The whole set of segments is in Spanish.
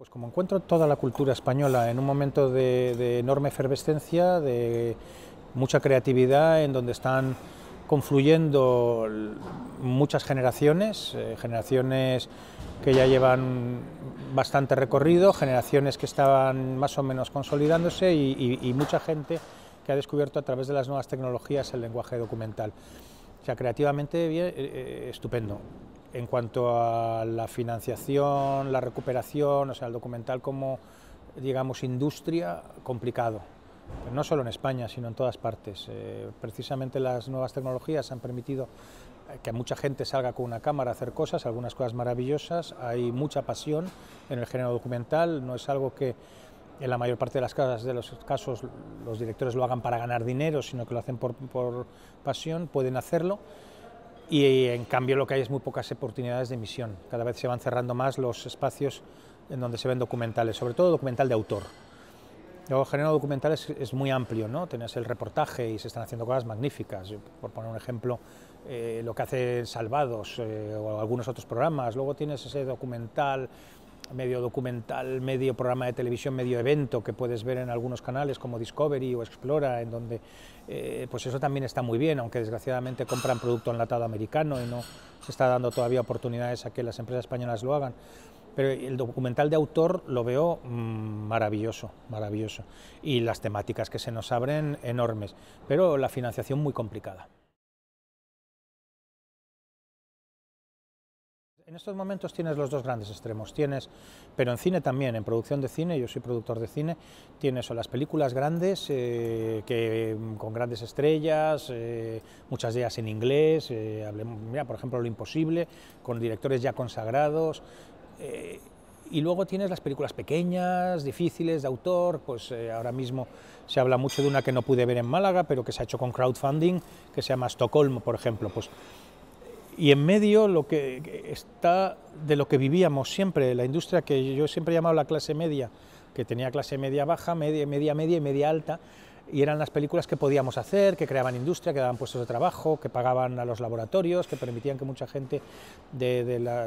Pues como encuentro toda la cultura española en un momento de enorme efervescencia, de mucha creatividad, en donde están confluyendo muchas generaciones, generaciones que ya llevan bastante recorrido, generaciones que estaban más o menos consolidándose y mucha gente que ha descubierto a través de las nuevas tecnologías el lenguaje documental. O sea, creativamente bien, estupendo. En cuanto a la financiación, la recuperación, o sea, el documental como, digamos, industria, complicado. Pero no solo en España, sino en todas partes. Precisamente las nuevas tecnologías han permitido que mucha gente salga con una cámara a hacer cosas, algunas cosas maravillosas. Hay mucha pasión en el género documental, no es algo que en la mayor parte de los casos los directores lo hagan para ganar dinero, sino que lo hacen por pasión, pueden hacerlo. Y en cambio lo que hay es muy pocas oportunidades de emisión. Cada vez se van cerrando más los espacios en donde se ven documentales, sobre todo documental de autor. Luego, el género documental es muy amplio, ¿no? Tienes el reportaje y se están haciendo cosas magníficas. Por poner un ejemplo, lo que hace Salvados o algunos otros programas. Luego tienes ese documental, medio programa de televisión, medio evento que puedes ver en algunos canales como Discovery o Explora, en donde pues eso también está muy bien, aunque desgraciadamente compran producto enlatado americano y no se está dando todavía oportunidades a que las empresas españolas lo hagan. Pero el documental de autor lo veo maravilloso, maravilloso. Y las temáticas que se nos abren enormes, pero la financiación muy complicada. En estos momentos tienes los dos grandes extremos, pero en cine también, en producción de cine, yo soy productor de cine, tienes o las películas grandes, con grandes estrellas, muchas de ellas en inglés, mira, por ejemplo Lo Imposible, con directores ya consagrados, y luego tienes las películas pequeñas, difíciles, de autor, pues ahora mismo se habla mucho de una que no pude ver en Málaga, pero que se ha hecho con crowdfunding, que se llama Estocolmo, por ejemplo, pues. Y en medio lo que está de lo que vivíamos siempre, la industria que yo siempre he llamado la clase media, que tenía clase media baja, media y media alta, y eran las películas que podíamos hacer, que creaban industria, que daban puestos de trabajo, que pagaban a los laboratorios, que permitían que mucha gente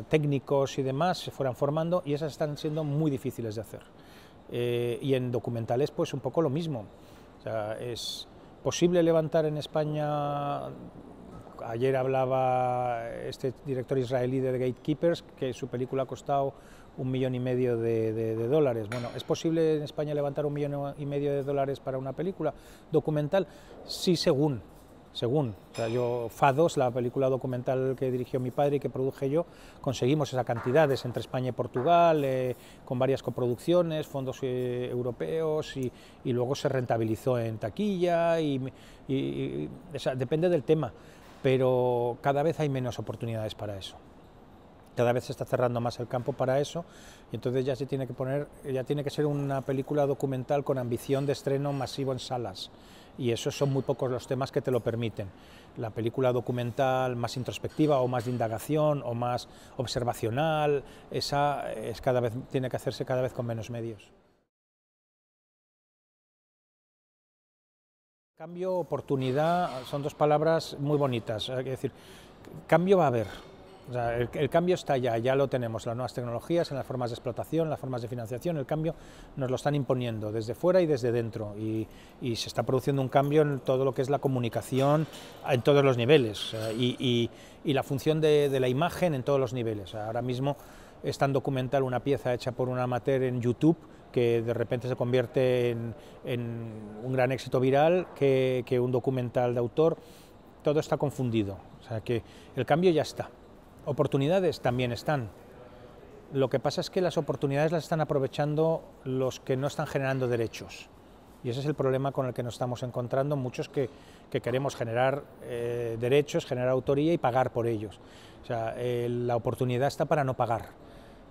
técnicos y demás se fueran formando, y esas están siendo muy difíciles de hacer. Y en documentales pues un poco lo mismo. O sea, es posible levantar en España. Ayer hablaba este director israelí de The Gatekeepers, que su película ha costado $1,5 millones de dólares. Bueno, ¿es posible en España levantar $1,5 millones de dólares para una película documental? Sí, según. O sea, Fados, la película documental que dirigió mi padre y que produje yo, conseguimos esas cantidades entre España y Portugal, con varias coproducciones, fondos europeos, y luego se rentabilizó en taquilla, o sea, depende del tema. Pero cada vez hay menos oportunidades para eso. Cada vez se está cerrando más el campo para eso, y entonces ya tiene que ser una película documental con ambición de estreno masivo en salas, y esos son muy pocos los temas que te lo permiten. La película documental más introspectiva o más de indagación o más observacional, esa tiene que hacerse cada vez con menos medios. Cambio, oportunidad, son dos palabras muy bonitas. Hay que decir, cambio va a haber. O sea, el cambio está ya lo tenemos, las nuevas tecnologías, en las formas de explotación, las formas de financiación, el cambio nos lo están imponiendo desde fuera y desde dentro, y se está produciendo un cambio en todo lo que es la comunicación en todos los niveles, y la función de la imagen en todos los niveles. Ahora mismo es tan documental una pieza hecha por un amateur en YouTube que de repente se convierte en un gran éxito viral que un documental de autor. Todo está confundido, o sea que el cambio ya está. Oportunidades también están. Lo que pasa es que las oportunidades las están aprovechando los que no están generando derechos. Y ese es el problema con el que nos estamos encontrando muchos que queremos generar derechos, generar autoría y pagar por ellos. O sea, la oportunidad está para no pagar.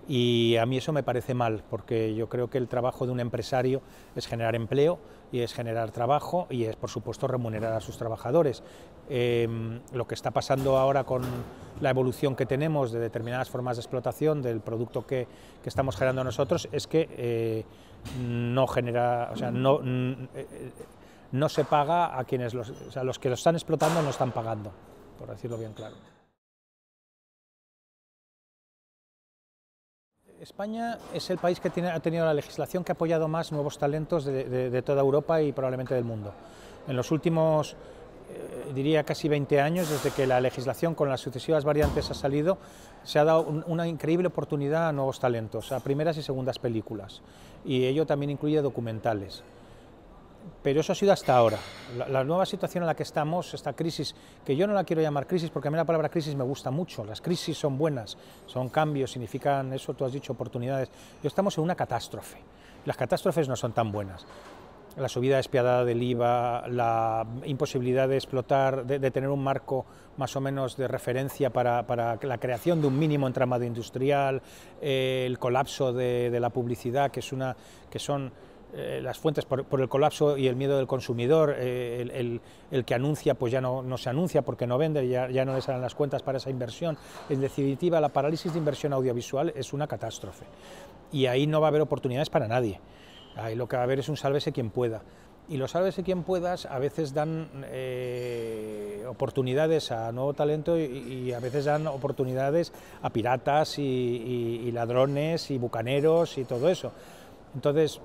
Y a mí eso me parece mal, porque yo creo que el trabajo de un empresario es generar empleo y es generar trabajo y es, por supuesto, remunerar a sus trabajadores. Lo que está pasando ahora con la evolución que tenemos de determinadas formas de explotación del producto que estamos generando nosotros es que no genera, o sea, no se paga a quienes los que lo están explotando no están pagando, por decirlo bien claro. España es el país que ha tenido la legislación que ha apoyado más nuevos talentos de toda Europa y probablemente del mundo. En los últimos, diría casi 20 años, desde que la legislación con las sucesivas variantes ha salido, se ha dado una increíble oportunidad a nuevos talentos, a primeras y segundas películas, y ello también incluye documentales. Pero eso ha sido hasta ahora. La nueva situación en la que estamos, esta crisis, que yo no la quiero llamar crisis porque a mí la palabra crisis me gusta mucho, las crisis son buenas, son cambios, significan eso, tú has dicho, oportunidades. Estamos en una catástrofe, las catástrofes no son tan buenas. La subida despiadada del IVA, la imposibilidad de explotar, de tener un marco más o menos de referencia para la creación de un mínimo entramado industrial, el colapso de la publicidad, que son las fuentes por el colapso y el miedo del consumidor, el que anuncia pues ya no se anuncia porque no vende, ya no le salen las cuentas para esa inversión. En definitiva, la parálisis de inversión audiovisual es una catástrofe y ahí no va a haber oportunidades para nadie. Ahí lo que va a haber es un sálvese quien pueda. Y los sálvese quien puedas a veces dan oportunidades a nuevo talento y a veces dan oportunidades a piratas y ladrones y bucaneros y todo eso. Entonces,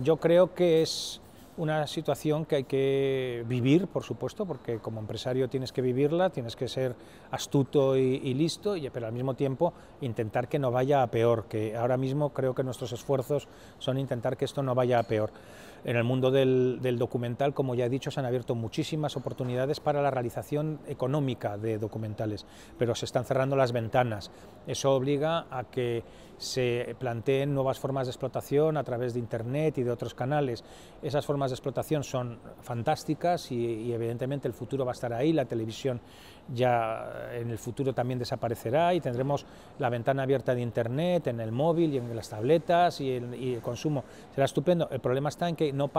yo creo que es una situación que hay que vivir, por supuesto, porque como empresario tienes que vivirla, tienes que ser astuto y listo, pero al mismo tiempo intentar que no vaya a peor, que ahora mismo creo que nuestros esfuerzos son intentar que esto no vaya a peor. En el mundo del documental, como ya he dicho, se han abierto muchísimas oportunidades para la realización económica de documentales, pero se están cerrando las ventanas. Eso obliga a que se planteen nuevas formas de explotación a través de Internet y de otros canales. Esas formas de explotación son fantásticas y evidentemente el futuro va a estar ahí, la televisión ya en el futuro también desaparecerá y tendremos la ventana abierta de Internet en el móvil y en las tabletas y el consumo será estupendo. El problema está en que no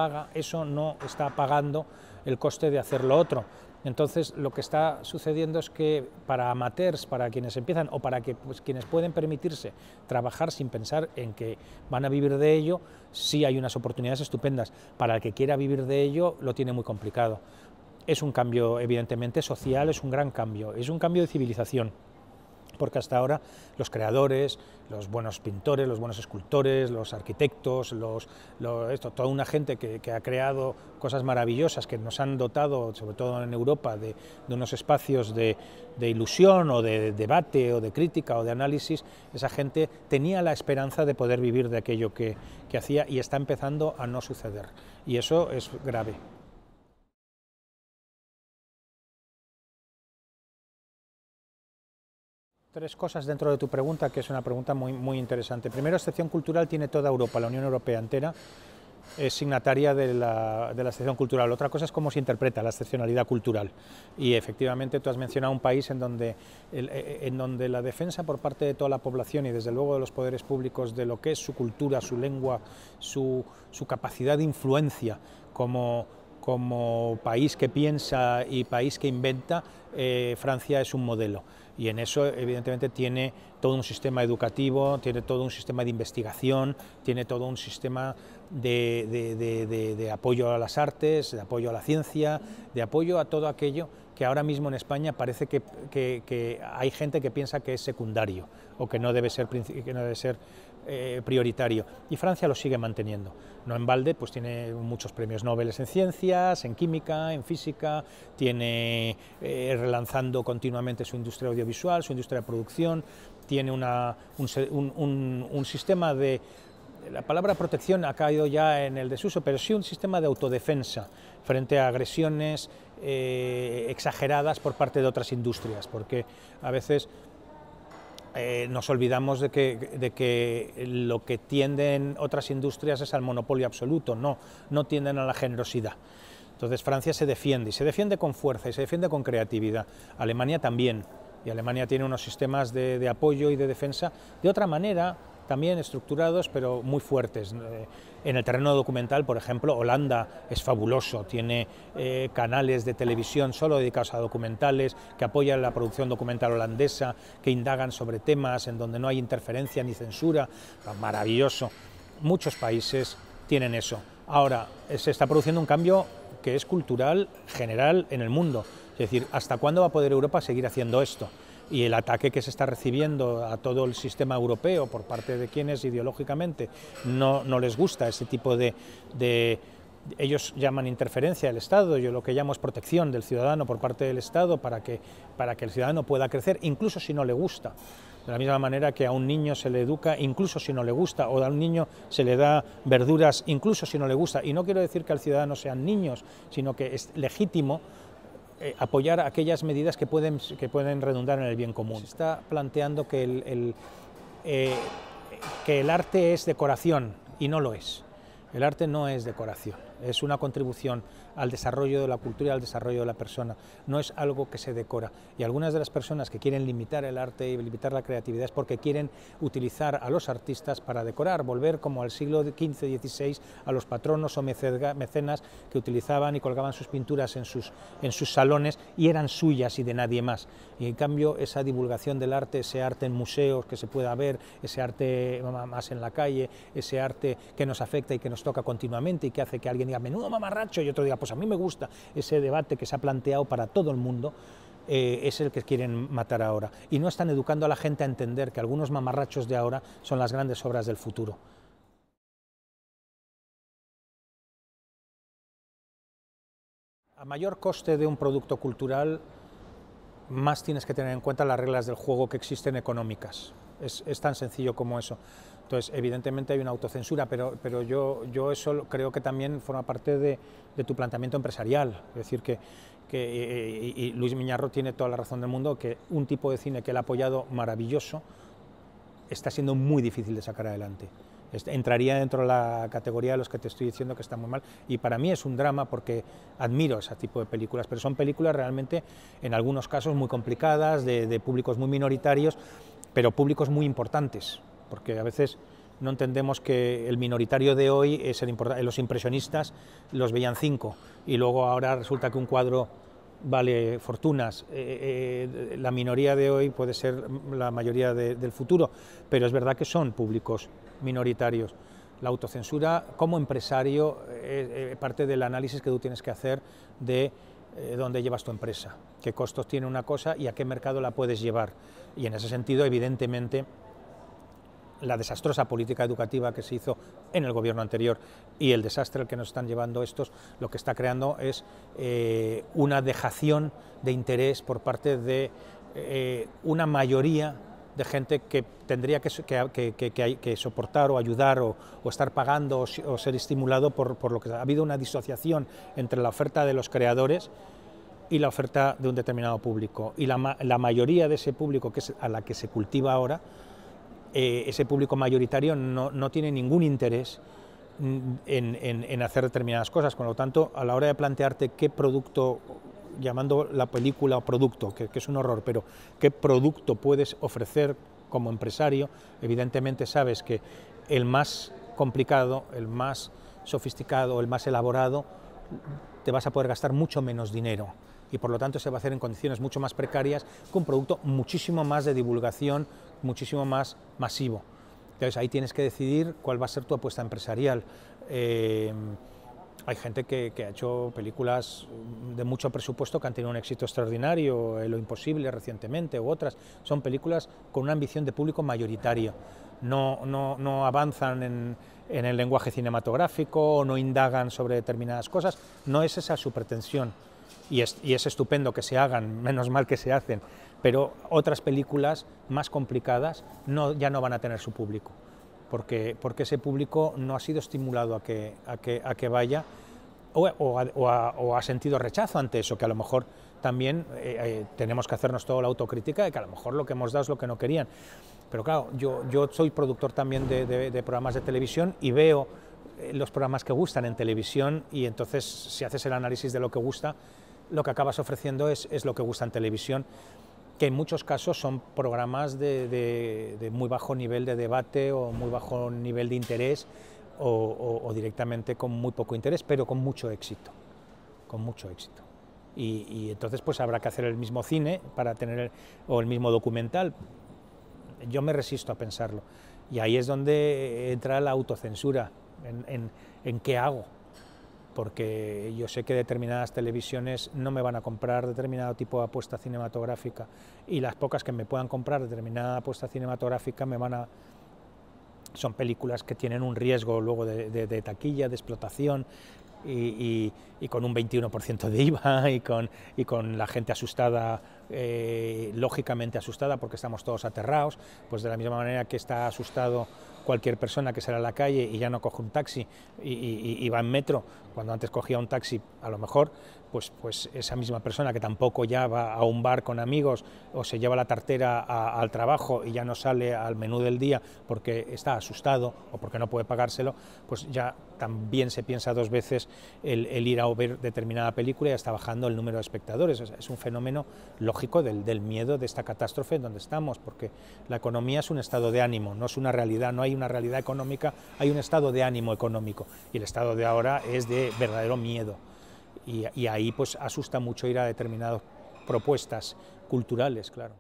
está pagando el coste de hacer lo otro. Entonces lo que está sucediendo es que para amateurs, para quienes empiezan o para quienes pueden permitirse trabajar sin pensar en que van a vivir de ello, sí hay unas oportunidades estupendas. Para el que quiera vivir de ello lo tiene muy complicado. Es un cambio evidentemente social, es un gran cambio, es un cambio de civilización, porque hasta ahora los creadores, los buenos pintores, los buenos escultores, los arquitectos, toda una gente que ha creado cosas maravillosas que nos han dotado, sobre todo en Europa, de unos espacios de ilusión o de debate o de crítica o de análisis, esa gente tenía la esperanza de poder vivir de aquello que hacía y está empezando a no suceder, y eso es grave. Tres cosas dentro de tu pregunta, que es una pregunta muy interesante. Primero, excepción cultural tiene toda Europa, la Unión Europea entera es signataria de la excepción cultural. Otra cosa es cómo se interpreta la excepcionalidad cultural. Y efectivamente tú has mencionado un país en donde la defensa por parte de toda la población y desde luego de los poderes públicos de lo que es su cultura, su lengua, su capacidad de influencia como país que piensa y país que inventa, Francia es un modelo. Y en eso, evidentemente, tiene todo un sistema educativo, tiene todo un sistema de investigación, tiene todo un sistema de apoyo a las artes, de apoyo a la ciencia, de apoyo a todo aquello que ahora mismo en España parece que hay gente que piensa que es secundario o que no debe ser prioritario, y Francia lo sigue manteniendo. No en balde, pues tiene muchos premios Nobel en ciencias, en química, en física, tiene relanzando continuamente su industria audiovisual, su industria de producción, tiene un sistema de... La palabra protección ha caído ya en el desuso, pero sí un sistema de autodefensa frente a agresiones exageradas por parte de otras industrias, porque a veces nos olvidamos de que lo que tienden otras industrias es al monopolio absoluto, no tienden a la generosidad. Entonces Francia se defiende, y se defiende con fuerza, y se defiende con creatividad. Alemania también, y Alemania tiene unos sistemas de apoyo y de defensa de otra manera, también estructurados, pero muy fuertes. En el terreno documental, por ejemplo, Holanda es fabuloso, tiene canales de televisión solo dedicados a documentales, que apoyan la producción documental holandesa, que indagan sobre temas en donde no hay interferencia ni censura, maravilloso. Muchos países tienen eso. Ahora, se está produciendo un cambio que es cultural general en el mundo, es decir, ¿hasta cuándo va a poder Europa seguir haciendo esto? y el ataque que se está recibiendo a todo el sistema europeo por parte de quienes ideológicamente no les gusta ese tipo de ellos llaman interferencia del Estado, yo lo que llamo es protección del ciudadano por parte del Estado para que el ciudadano pueda crecer, incluso si no le gusta. De la misma manera que a un niño se le educa incluso si no le gusta, o a un niño se le da verduras incluso si no le gusta. Y no quiero decir que al ciudadano sean niños, sino que es legítimo apoyar aquellas medidas que pueden redundar en el bien común. Se está planteando que el arte es decoración, y no lo es. El arte no es decoración, es una contribución al desarrollo de la cultura y al desarrollo de la persona, no es algo que se decora. Y algunas de las personas que quieren limitar el arte y limitar la creatividad es porque quieren utilizar a los artistas para decorar, volver como al siglo XV, XVI, a los patronos o mecenas que utilizaban y colgaban sus pinturas en sus salones y eran suyas y de nadie más. Y en cambio esa divulgación del arte, ese arte en museos que se pueda ver, ese arte más en la calle, ese arte que nos afecta y que nos toca continuamente y que hace que alguien diga menudo mamarracho y otro diga pues a mí me gusta, ese debate que se ha planteado para todo el mundo es el que quieren matar ahora. Y no están educando a la gente a entender que algunos mamarrachos de ahora son las grandes obras del futuro. A mayor coste de un producto cultural, más tienes que tener en cuenta las reglas del juego que existen económicas. Es tan sencillo como eso. Entonces, evidentemente hay una autocensura, pero yo eso creo que también forma parte de tu planteamiento empresarial. Es decir, y Luis Miñarro tiene toda la razón del mundo, que un tipo de cine que él ha apoyado maravilloso está siendo muy difícil de sacar adelante. Entraría dentro de la categoría de los que te estoy diciendo que está muy mal, y para mí es un drama porque admiro ese tipo de películas, pero son películas realmente, en algunos casos, muy complicadas, de públicos muy minoritarios, pero públicos muy importantes, porque a veces no entendemos que el minoritario de hoy es el importante. Los impresionistas los veían 5, y luego ahora resulta que un cuadro vale fortunas. La minoría de hoy puede ser la mayoría del futuro, pero es verdad que son públicos minoritarios. La autocensura como empresario parte del análisis que tú tienes que hacer de dónde llevas tu empresa, qué costos tiene una cosa y a qué mercado la puedes llevar. Y en ese sentido, evidentemente, la desastrosa política educativa que se hizo en el gobierno anterior y el desastre al que nos están llevando estos, lo que está creando es una dejación de interés por parte de una mayoría de gente que tendría que soportar o ayudar o estar pagando o ser estimulado por lo que ha habido una disociación entre la oferta de los creadores y la oferta de un determinado público. Y la mayoría de ese público, que es a la que se cultiva ahora, ese público mayoritario no tiene ningún interés en hacer determinadas cosas. Con lo tanto, a la hora de plantearte qué producto, llamando la película producto, que es un horror, pero qué producto puedes ofrecer como empresario, evidentemente sabes que el más complicado, el más sofisticado, el más elaborado, te vas a poder gastar mucho menos dinero, y por lo tanto se va a hacer en condiciones mucho más precarias, con un producto muchísimo más de divulgación, muchísimo más masivo. Entonces ahí tienes que decidir cuál va a ser tu apuesta empresarial. Hay gente que ha hecho películas de mucho presupuesto que han tenido un éxito extraordinario, Lo Imposible recientemente, u otras. Son películas con una ambición de público mayoritario. No avanzan en el lenguaje cinematográfico, o no indagan sobre determinadas cosas. No es esa su pretensión. Y es estupendo que se hagan, menos mal que se hacen, pero otras películas más complicadas ya no van a tener su público, porque ese público no ha sido estimulado a que vaya o ha sentido rechazo ante eso, que a lo mejor también tenemos que hacernos toda la autocrítica de que a lo mejor lo que hemos dado es lo que no querían. Pero claro, yo soy productor también de programas de televisión y veo los programas que gustan en televisión, y entonces si haces el análisis de lo que gusta, lo que acabas ofreciendo es lo que gusta en televisión, que en muchos casos son programas de muy bajo nivel de debate o muy bajo nivel de interés o directamente con muy poco interés, pero con mucho éxito, Y entonces pues habrá que hacer el mismo cine para tener, o el mismo documental. Yo me resisto a pensarlo, y ahí es donde entra la autocensura, en qué hago. porque yo sé que determinadas televisiones no me van a comprar determinado tipo de apuesta cinematográfica, y las pocas que me puedan comprar determinada apuesta cinematográfica son películas que tienen un riesgo luego de taquilla, de explotación, y con un 21% de IVA, y con la gente asustada, lógicamente asustada, porque estamos todos aterrados, pues de la misma manera que está asustado cualquier persona que sale a la calle y ya no coge un taxi y va en metro, cuando antes cogía un taxi a lo mejor, pues esa misma persona que tampoco ya va a un bar con amigos o se lleva la tartera al trabajo y ya no sale al menú del día porque está asustado o porque no puede pagárselo, pues ya también se piensa dos veces el ir a ver determinada película, y ya está bajando el número de espectadores. Es un fenómeno lógico del miedo de esta catástrofe en donde estamos, porque la economía es un estado de ánimo, no es una realidad, no hay una realidad económica, hay un estado de ánimo económico, y el estado de ahora es de verdadero miedo, y ahí pues asusta mucho ir a determinadas propuestas culturales, claro.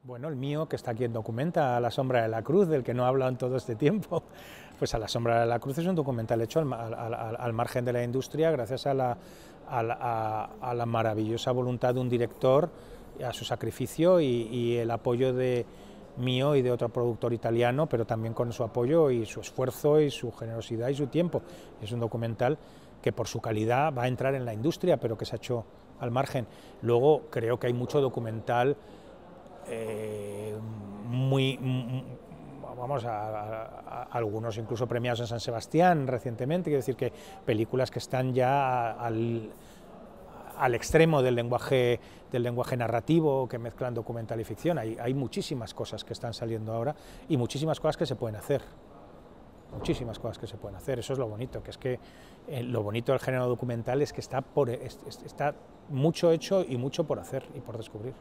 Bueno, el mío, que está aquí en Documenta, A la sombra de la cruz, del que no he hablado en todo este tiempo, pues A la sombra de la cruz es un documental hecho al margen de la industria, gracias a la maravillosa voluntad de un director, a su sacrificio y el apoyo mío y de otro productor italiano, pero también con su apoyo y su esfuerzo y su generosidad y su tiempo. Es un documental que por su calidad va a entrar en la industria, pero que se ha hecho al margen. Luego creo que hay mucho documental vamos algunos incluso premiados en San Sebastián recientemente, quiero decir que películas que están ya al extremo del lenguaje narrativo, que mezclan documental y ficción. Hay muchísimas cosas que están saliendo ahora y muchísimas cosas que se pueden hacer. Muchísimas cosas que se pueden hacer, eso es lo bonito, que es que lo bonito del género documental es que está mucho hecho y mucho por hacer y por descubrir.